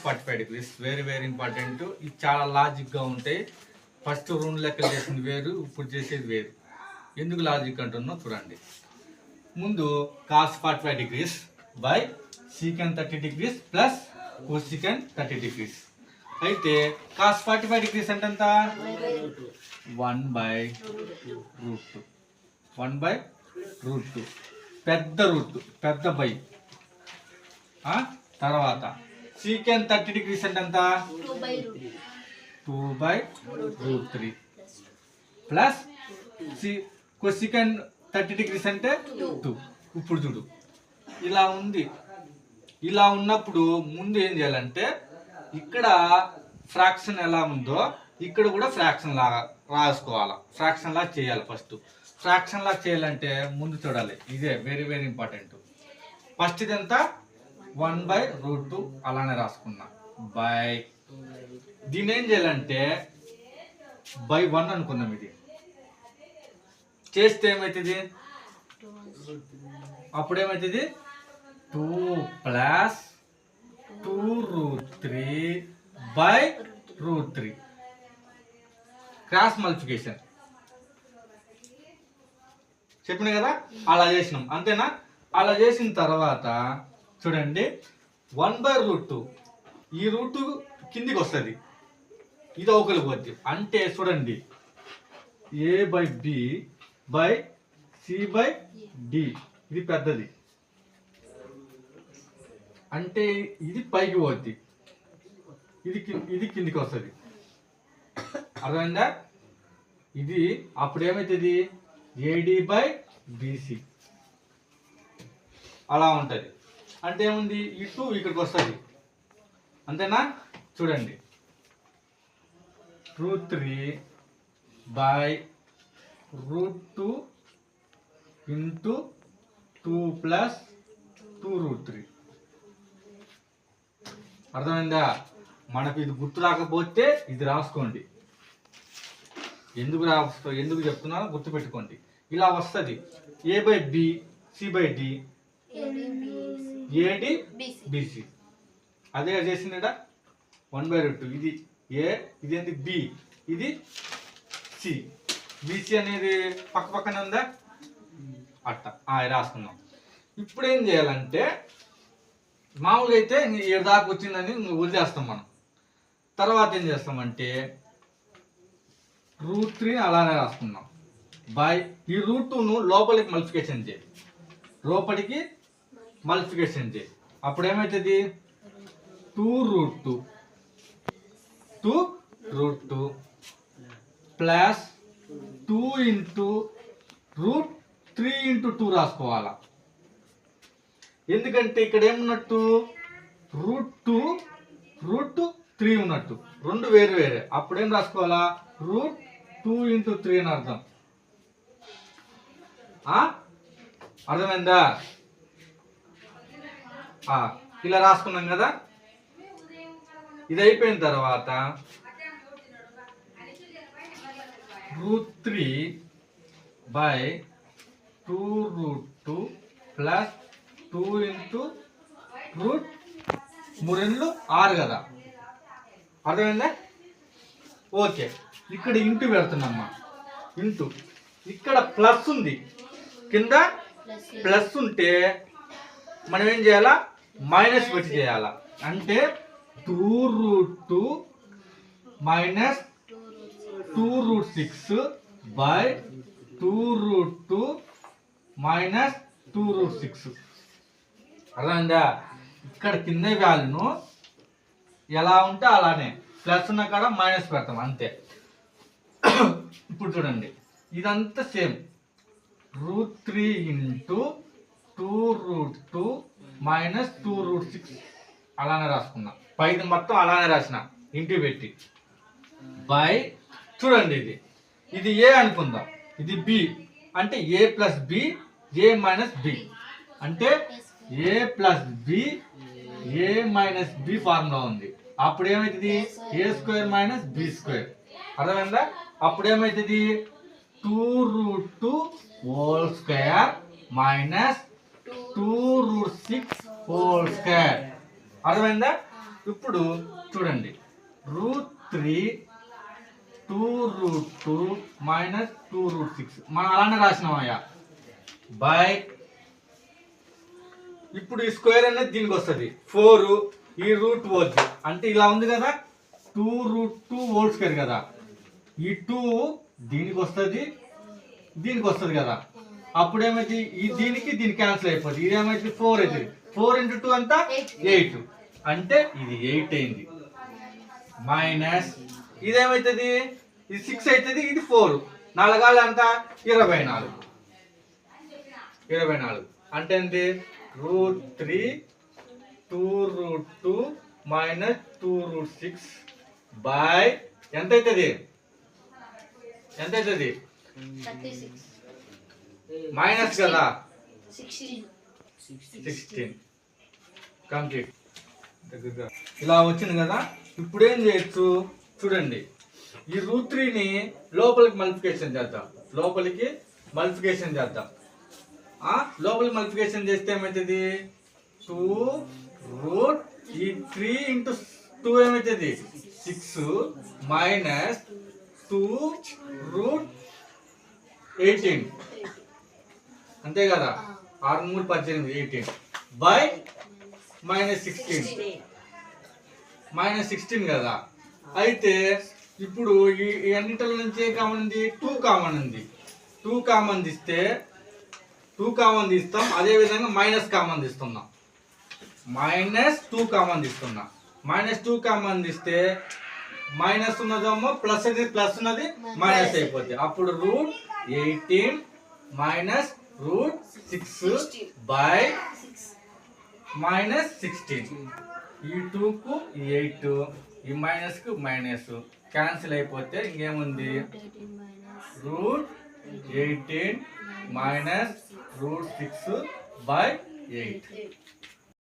45 degrees very very important. ఇది చాలా లాజిక్గా ఉంటాయి. ఫస్ట్ రెండు లెక్కలు చేసింది వేరు, ఇప్పుడు చేసేది వేరు. ఎందుకు లాజిక్ అంటున్నా చూడండి. ముందు cos 45 degrees by secant 30 degrees plus cosecant 30 degrees. అయితే cos 45 degrees అంటే ఎంత? 1/√2. 1/√2 పెద్ద బై. తర్వాత secant 30 degrees అంటే ఎంత? 2/√3 ప్లస్ cosecant 30 degrees అంటే 2. ఇప్పుడు చూడు ఇలా ఉంది. ఇలా ఉన్నప్పుడు ముందు ఏం చేయాలంటే ఇక్కడ ఫ్రాక్షన్ ఎలా ఉందో ఇక్కడ కూడా ఫ్రాక్షన్ లాగా రాసుకోవాలి. ఫ్రాక్షన్ లాగా చేయాలి. ఫస్ట్ ఫ్రాక్షన్ లాగా చేయాలంటే ముందు చూడాలి. ఇదే వెరీ వెరీ ఇంపార్టెంట్. ఫస్ట్ ఇదంతా 1/√2 అలానే రాసుకున్నా. బై దీని ఏం చేయాలంటే బై 1 అనుకుందాం. ఇది చేస్తే ఏమవుతుంది? అప్పుడు ఏమవుతుంది? 2 + 2√3/√3 క్రాస్ మల్టిప్లికేషన్ చెప్పిన కదా. అలా చేసినాం అంతేనా? అలా చేసిన తర్వాత చూడండి 1/√2 ఈ రూట్ కిందికి వస్తుంది, ఇది అవకలికి పోద్ది. అంటే చూడండి a/b/c/d ఇది పెద్దది, అంటే ఇది పైకి పోద్ది, ఇది కిందికి వస్తుంది. అర్థమైందా? ఇది అప్పుడు ఏమవుతుంది? AD/BC అలా ఉంటుంది. అంటే ఏముంది? ఈ 2 ఇక్కడికి వస్తుంది అంతేనా? చూడండి √3/√2 ఇంటూ 2 + 2√3. అర్థమైందా? మనకు ఇది గుర్తు రాకపోతే ఇది రాసుకోండి. ఎందుకు చెప్తున్నానో గుర్తు పెట్టుకోండి. ఇలా వస్తుంది a/b c/d AD/BC. అదే చేసిందా 1/√2. ఇది a, ఇది ఏంటి b, ఇది c. BC అనేది పక్కనే ఉందా? అట్ట రాసుకున్నాం. ఇప్పుడు ఏం చేయాలంటే మామూలుగా అయితే ఏడు దాకా వచ్చిందని వదిలేస్తాం మనం. తర్వాత ఏం చేస్తామంటే √3 అలానే రాసుకున్నాం. బై ఈ √2ను లోపలికి మల్టిప్లికేషన్ చేయి. అప్పుడు ఏమవుతుంది? 2√2 ప్లస్ 2 ఇంటూ √3 ఇంటూ 2 రాసుకోవాలా. ఎందుకంటే ఇక్కడ ఏమున్నట్టు? √3 ఉన్నట్టు, రెండు వేరు వేరే. అప్పుడేం రాసుకోవాలా? √2 ఇంటూ 3 అని అర్థం. అర్థమైందా? ఇలా రాసుకున్నాం కదా. ఇది అయిపోయిన తర్వాత √3/2√2 ప్లస్ 2 ఇంటూ √3 కదా. అర్థమైందా? ఓకే. ఇక్కడ ఇంటూ పెడుతున్నామ్మా. ఇంటూ ఇక్కడ ప్లస్ ఉంది, కింద ప్లస్ ఉంటే మనం ఏం చేయాలా? మైనస్ పెట్టి చేయాలా. అంటే 2√2 మైనస్ 2√6/2√2 మైనస్ 2√6. అర్థమైందా? ఇక్కడ కింద వాల్యూను ఎలా ఉంటే అలానే, ప్లస్ ఉన్న కాడ మైనస్ పెడతాం అంతే. ఇప్పుడు చూడండి ఇదంతా సేమ్. √3 ఇంటూ 2√2 మైనస్ 2√6 అలానే రాసుకున్నా. పైది మొత్తం అలానే రాసిన ఇంటూ పెట్టి. బై చూడండి ఇది ఏ అనుకుందాం, ఇది బి. అంటే a+b a-b అంటే a+b a-b ఫార్ములా ఉంది. అప్పుడు ఏమైతుంది? a² - b². అర్థమైందా? అప్పుడు ఏమైతుంది? 2√2² మైనస్ 2√6² అర్థమైందా? ఇప్పుడు చూడండి √3 2√2 మైనస్ 2√6 మనం అలానే రాసినామయ్యా బై ఇప్పుడు ఈ స్క్వేర్ అనేది దీనికి వస్తుంది 4 ఈ రూట్ పోద్ది అంటే ఇలా ఉంది కదా 2√2 హోల్ స్క్వేర్ కదా ఈ 2 దీనికి వస్తుంది కదా అప్పుడు ఏమైంది ఈ దీనికి దీనికి క్యాన్సిల్ అయిపోతుంది ఇది ఏమైంది 4 అవుతుంది 4 × 2 అంతా 8 అంటే ఇది 8 అయింది మైనస్ ఇదేమవుతుంది ఇది 6 అవుతుంది ఇది 4 నాలుగాళ్ళు అంతా 24 అంటే ఏంటి √3 2√2 మైనస్ 2√6 బై ఎంత అవుతుంది మైనస్ కదా 16 కంప్లీట్ ఇలా వచ్చింది కదా ఇప్పుడు ఏం చేయొచ్చు చూడండి ఈ √3ని లోపలికి మల్టిప్లికేషన్ చేద్దాం లోపలికి మల్టిప్లికేషన్ చేస్తే ఏమవుతుంది 2 ఈ 3 × 2 ఏమవుతుంది 6 మైనస్ 2√18 అంతే కదా 6 3 18 18 బై -16 కదా అయితే ఇప్పుడు ఈ అన్నిటిలో నుంచి ఏ కామన్ ఉంది 2 కామన్ ఉంది 2 కామన్ తీస్తే 2 కామన్ తీస్తాం అదే విధంగా మైనస్ కామన్ తీస్తున్నాం -2 కామన్ తీస్తున్నా -2 కామన్ తీస్తే మైనస్ ఉన్నదేమో ప్లస్ అది ప్లస్ ఉన్నది మైనస్ అయిపోద్ది అప్పుడు √18 మైనస్ √6 బై -16 ఈ 2 కు ఈ 8 ఈ మైనస్ కు మైనస్ క్యాన్సిల్ అయిపోతే ఇంకేముంది √18 మైనస్ √6 బై 8